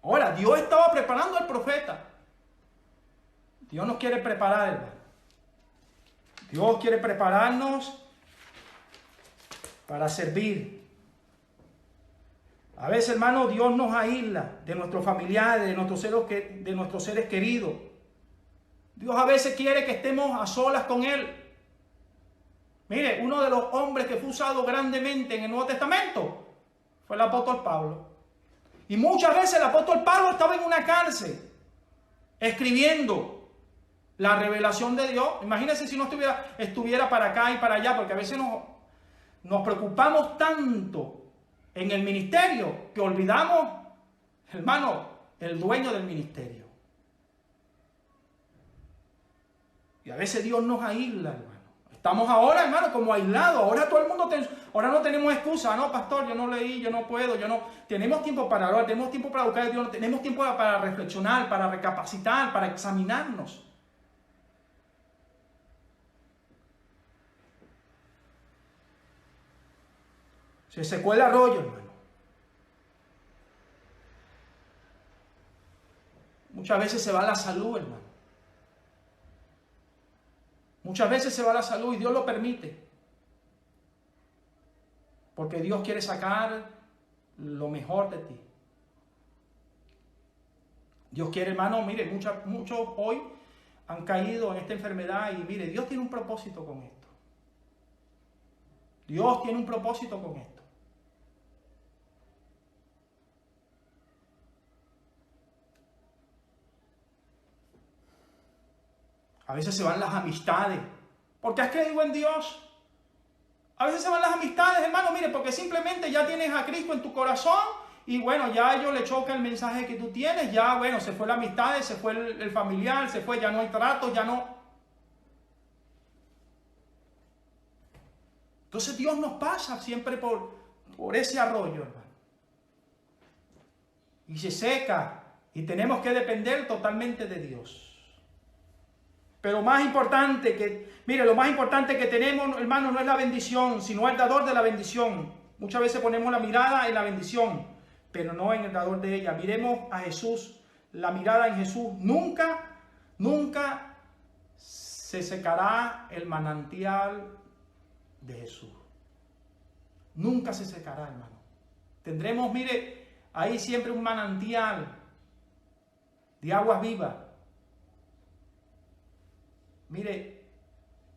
Ahora, Dios estaba preparando al profeta. Dios nos quiere preparar, hermano. Dios quiere prepararnos para servir. A veces, hermano, Dios nos aísla de nuestros familiares, de nuestros seres queridos. Dios a veces quiere que estemos a solas con Él. Mire, uno de los hombres que fue usado grandemente en el Nuevo Testamento fue el apóstol Pablo. Y muchas veces el apóstol Pablo estaba en una cárcel escribiendo la revelación de Dios. Imagínense si no estuviera para acá y para allá, porque a veces nos preocupamos tanto en el ministerio que olvidamos, hermano, el dueño del ministerio. Y a veces Dios nos aísla, hermano. Estamos ahora, hermano, como aislados. Ahora todo el mundo, ahora no tenemos excusa. No, pastor, yo no leí, yo no puedo, yo no. Tenemos tiempo para orar, tenemos tiempo para buscar a Dios, tenemos tiempo para reflexionar, para recapacitar, para examinarnos. Se secó el arroyo, hermano. Muchas veces se va la salud, hermano. Muchas veces se va la salud y Dios lo permite. Porque Dios quiere sacar lo mejor de ti. Dios quiere, hermano, mire, muchos hoy han caído en esta enfermedad y mire, Dios tiene un propósito con esto. Dios tiene un propósito con esto. A veces se van las amistades. ¿Porque has creído en Dios? A veces se van las amistades, hermano, mire, porque simplemente ya tienes a Cristo en tu corazón y bueno, ya a ellos le choca el mensaje que tú tienes, ya bueno, se fue la amistad, se fue el familiar, se fue, ya no hay trato, ya no. Entonces Dios nos pasa siempre por ese arroyo, hermano. Y se seca y tenemos que depender totalmente de Dios. Pero lo más importante que tenemos, hermano, no es la bendición, sino el dador de la bendición. Muchas veces ponemos la mirada en la bendición, pero no en el dador de ella. Miremos a Jesús, la mirada en Jesús. Nunca se secará el manantial de Jesús. Nunca se secará, hermano. Tendremos, mire, ahí siempre un manantial de aguas vivas. Mire,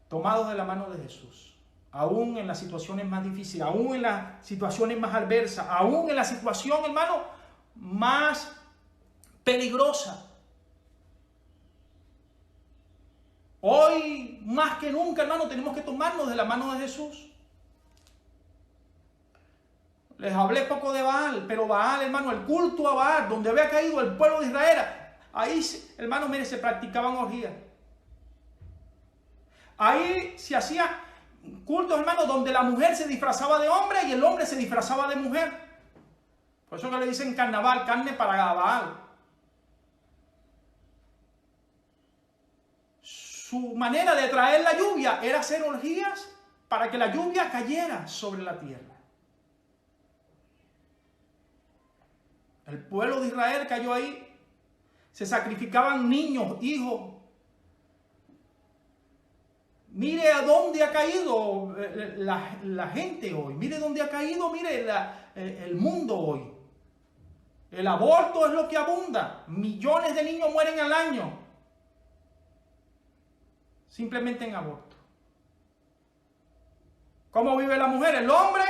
tomados de la mano de Jesús, aún en las situaciones más difíciles, aún en las situaciones más adversas, aún en la situación, hermano, más peligrosa. Hoy, más que nunca, hermano, tenemos que tomarnos de la mano de Jesús. Les hablé poco de Baal, pero Baal, hermano, el culto a Baal, donde había caído el pueblo de Israel, ahí, hermano, mire, se practicaban orgías. Ahí se hacía cultos, hermano, donde la mujer se disfrazaba de hombre y el hombre se disfrazaba de mujer. Por eso que le dicen carnaval, carne para Baal. Su manera de traer la lluvia era hacer orgías para que la lluvia cayera sobre la tierra. El pueblo de Israel cayó ahí. Se sacrificaban niños, hijos. Mire a dónde ha caído la gente hoy. Mire dónde ha caído, mire el mundo hoy. El aborto es lo que abunda. Millones de niños mueren al año. Simplemente en aborto. ¿Cómo vive la mujer? El hombre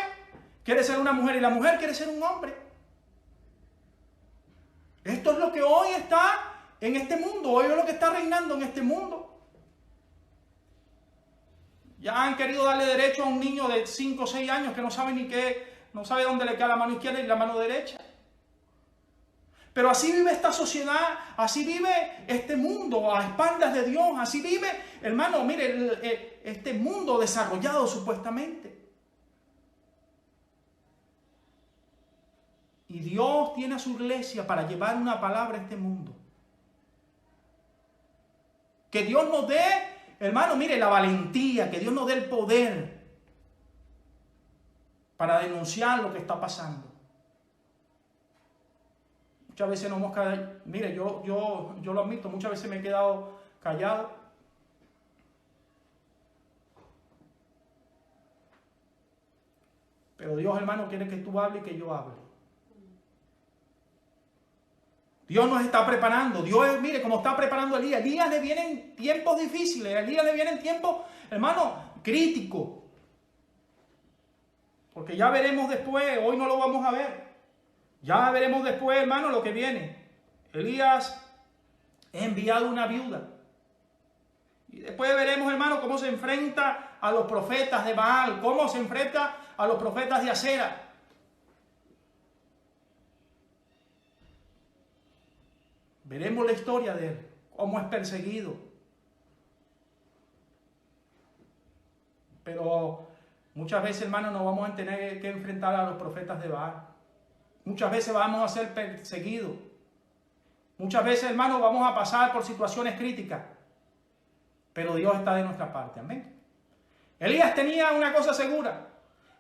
quiere ser una mujer y la mujer quiere ser un hombre. Esto es lo que hoy está en este mundo. Hoy es lo que está reinando en este mundo. Ya han querido darle derecho a un niño de 5 o 6 años que no sabe ni qué, no sabe dónde le queda la mano izquierda y la mano derecha. Pero así vive esta sociedad, así vive este mundo a espaldas de Dios, así vive, hermano, mire, este mundo desarrollado supuestamente. Y Dios tiene a su iglesia para llevar una palabra a este mundo. Que Dios nos dé, hermano, mire, la valentía, que Dios nos dé el poder para denunciar lo que está pasando. Muchas veces nos hemos quedado, mire, yo lo admito, muchas veces me he quedado callado. Pero Dios, hermano, quiere que tú hables y que yo hable. Dios nos está preparando. Dios, mire, como está preparando a Elías. Elías le vienen tiempos difíciles. A Elías le vienen tiempos, hermano, críticos. Porque ya veremos después, hoy no lo vamos a ver. Ya veremos después, hermano, lo que viene. Elías es enviado una viuda. Y después veremos, hermano, cómo se enfrenta a los profetas de Baal, cómo se enfrenta a los profetas de Acera. Veremos la historia de él, cómo es perseguido. Pero muchas veces, hermano, nos vamos a tener que enfrentar a los profetas de Baal. Muchas veces vamos a ser perseguidos. Muchas veces, hermano, vamos a pasar por situaciones críticas. Pero Dios está de nuestra parte, amén. Elías tenía una cosa segura.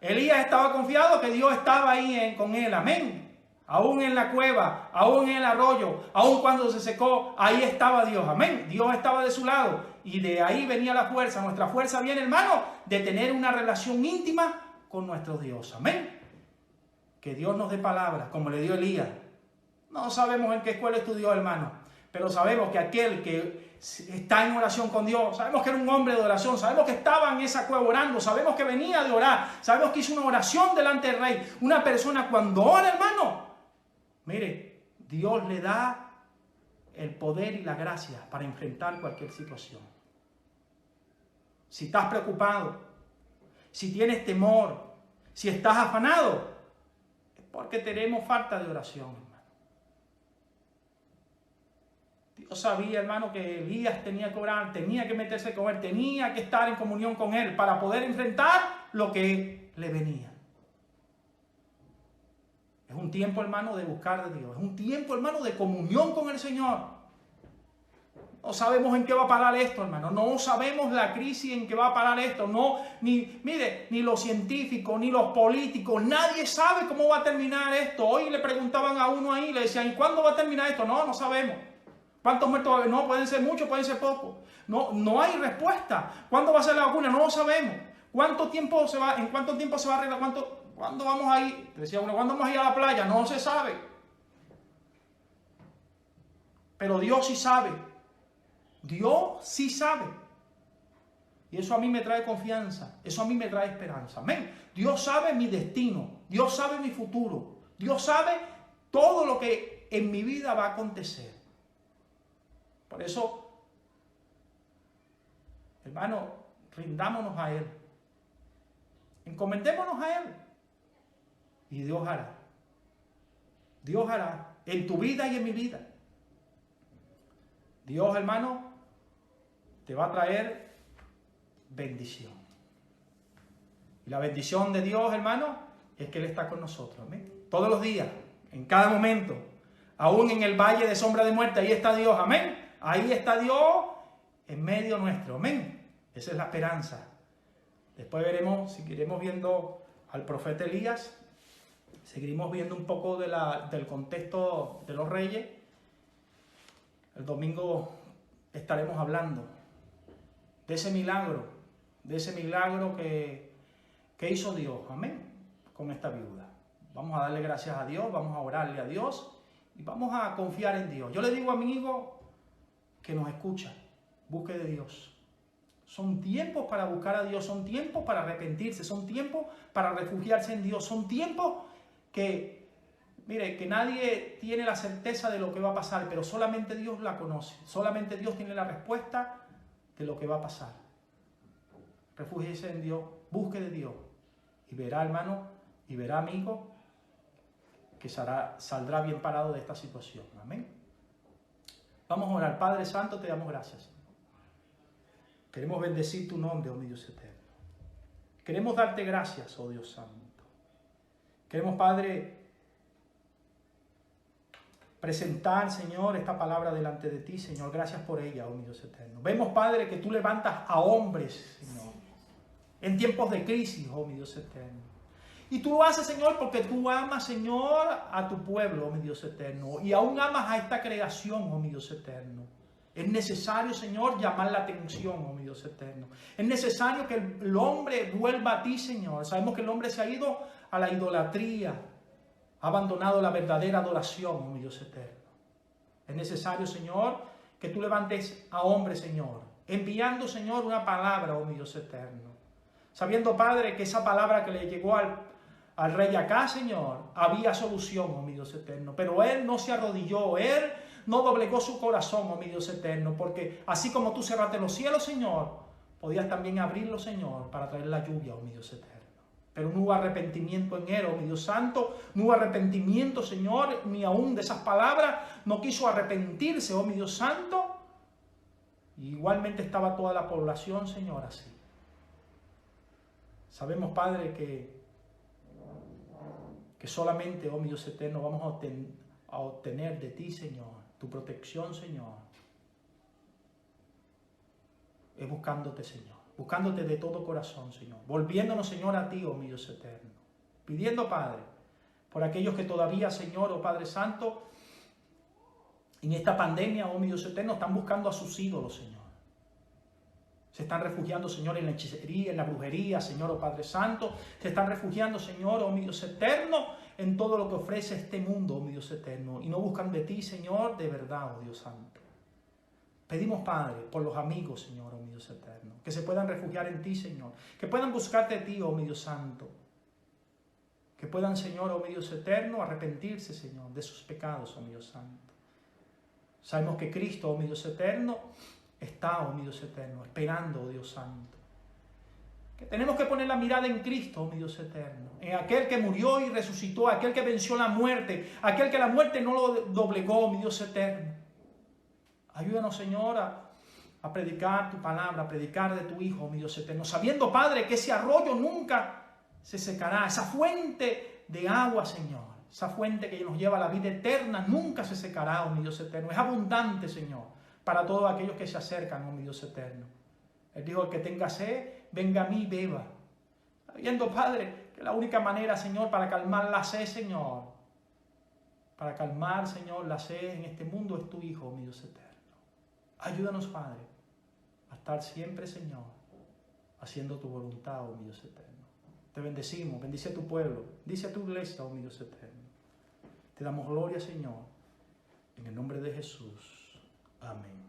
Elías estaba confiado que Dios estaba ahí con él, amén. Aún en la cueva, aún en el arroyo, aún cuando se secó, ahí estaba Dios, amén. Dios estaba de su lado y de ahí venía la fuerza. Nuestra fuerza viene, hermano, de tener una relación íntima con nuestro Dios, amén. Que Dios nos dé palabras, como le dio Elías. No sabemos en qué escuela estudió, hermano, pero sabemos que aquel que está en oración con Dios, sabemos que era un hombre de oración, sabemos que estaba en esa cueva orando, sabemos que venía de orar, sabemos que hizo una oración delante del rey. Una persona cuando ora, hermano, mire, Dios le da el poder y la gracia para enfrentar cualquier situación. Si estás preocupado, si tienes temor, si estás afanado, es porque tenemos falta de oración, hermano. Dios sabía, hermano, que Elías tenía que orar, tenía que meterse con él, tenía que estar en comunión con él para poder enfrentar lo que le venía. Es un tiempo, hermano, de buscar de Dios. Es un tiempo, hermano, de comunión con el Señor. No sabemos en qué va a parar esto, hermano. No sabemos la crisis en que va a parar esto. No, mire, ni los científicos, ni los políticos, nadie sabe cómo va a terminar esto. Hoy le preguntaban a uno ahí, le decían, ¿y cuándo va a terminar esto? No sabemos. ¿Cuántos muertos va a haber? No, pueden ser muchos, pueden ser pocos. No hay respuesta. ¿Cuándo va a ser la vacuna? No lo sabemos. ¿En cuánto tiempo se va a arreglar? ¿Cuándo vamos a ir? Decía uno, ¿cuándo vamos a ir a la playa? No se sabe. Pero Dios sí sabe. Dios sí sabe. Y eso a mí me trae confianza. Eso a mí me trae esperanza. Amén. Dios sabe mi destino. Dios sabe mi futuro. Dios sabe todo lo que en mi vida va a acontecer. Por eso, hermano, rindámonos a Él. Encomendémonos a Él. Y Dios hará. Dios hará en tu vida y en mi vida. Dios, hermano, te va a traer bendición. Y la bendición de Dios, hermano, es que Él está con nosotros. Amén. Todos los días, en cada momento, aún en el valle de sombra de muerte, ahí está Dios. Amén. Ahí está Dios en medio nuestro. Amén. Esa es la esperanza. Después veremos, seguiremos viendo al profeta Elías. Seguiremos viendo un poco del contexto de los reyes. El domingo estaremos hablando de ese milagro que hizo Dios, amén, con esta viuda. Vamos a darle gracias a Dios, vamos a orarle a Dios y vamos a confiar en Dios. Yo le digo a mi amigo que nos escucha, busque de Dios. Son tiempos para buscar a Dios, son tiempos para arrepentirse, son tiempos para refugiarse en Dios, son tiempos que, mire, que nadie tiene la certeza de lo que va a pasar, pero solamente Dios la conoce. Solamente Dios tiene la respuesta de lo que va a pasar. Refúgiese en Dios, busque de Dios. Y verá, hermano, y verá, amigo, que saldrá bien parado de esta situación. Amén. Vamos a orar. Padre Santo, te damos gracias. Queremos bendecir tu nombre, oh mi Dios eterno. Queremos darte gracias, oh Dios Santo. Queremos, Padre, presentar, Señor, esta palabra delante de ti, Señor. Gracias por ella, oh mi Dios eterno. Vemos, Padre, que tú levantas a hombres, Señor, en tiempos de crisis, oh mi Dios eterno. Y tú lo haces, Señor, porque tú amas, Señor, a tu pueblo, oh mi Dios eterno. Y aún amas a esta creación, oh mi Dios eterno. Es necesario, Señor, llamar la atención, oh mi Dios eterno. Es necesario que el hombre vuelva a ti, Señor. Sabemos que el hombre se ha ido a la idolatría. Ha abandonado la verdadera adoración, oh mi Dios eterno. Es necesario, Señor, que tú levantes a hombres, Señor. Enviando, Señor, una palabra, oh mi Dios eterno. Sabiendo, Padre, que esa palabra que le llegó al rey acá, Señor, había solución, oh mi Dios eterno. Pero él no se arrodilló, él no doblegó su corazón, oh mi Dios eterno, porque así como tú cerraste los cielos, Señor, podías también abrirlos, Señor, para traer la lluvia, oh mi Dios eterno. Pero no hubo arrepentimiento en él, oh mi Dios santo, no hubo arrepentimiento, Señor, ni aún de esas palabras, no quiso arrepentirse, oh mi Dios santo. Y igualmente estaba toda la población, Señor, así. Sabemos, Padre, que solamente, oh mi Dios eterno, vamos a obtener de ti, Señor, tu protección, Señor. Es buscándote, Señor, buscándote de todo corazón, Señor, volviéndonos, Señor, a ti, oh mi Dios eterno, pidiendo, Padre, por aquellos que todavía, Señor, oh Padre Santo, en esta pandemia, oh mi Dios eterno, están buscando a sus ídolos, Señor. Se están refugiando, Señor, en la hechicería, en la brujería, Señor, oh Padre Santo. Se están refugiando, Señor, oh mi Dios eterno, en todo lo que ofrece este mundo, oh mi Dios eterno. Y no buscan de ti, Señor, de verdad, oh Dios Santo. Pedimos, Padre, por los amigos, Señor, oh mi Dios eterno, que se puedan refugiar en ti, Señor. Que puedan buscarte a ti, oh mi Dios Santo. Que puedan, Señor, oh mi Dios eterno, arrepentirse, Señor, de sus pecados, oh mi Dios Santo. Sabemos que Cristo, oh mi Dios eterno, está, oh mi Dios eterno, esperando, oh Dios santo. Que tenemos que poner la mirada en Cristo, oh mi Dios eterno. En aquel que murió y resucitó, aquel que venció la muerte, aquel que la muerte no lo doblegó, oh mi Dios eterno. Ayúdanos, Señor, a predicar tu palabra, a predicar de tu Hijo, oh mi Dios eterno. Sabiendo, Padre, que ese arroyo nunca se secará. Esa fuente de agua, Señor. Esa fuente que nos lleva a la vida eterna nunca se secará, oh mi Dios eterno. Es abundante, Señor, para todos aquellos que se acercan, oh mi Dios eterno. Él dijo, el que tenga sed, venga a mí y beba. Sabiendo, Padre, que la única manera, Señor, para calmar la sed, Señor, para calmar, Señor, la sed en este mundo es tu Hijo, oh mi Dios eterno. Ayúdanos, Padre, a estar siempre, Señor, haciendo tu voluntad, oh mi Dios eterno. Te bendecimos, bendice a tu pueblo, bendice a tu iglesia, oh mi Dios eterno. Te damos gloria, Señor, en el nombre de Jesús. Amén.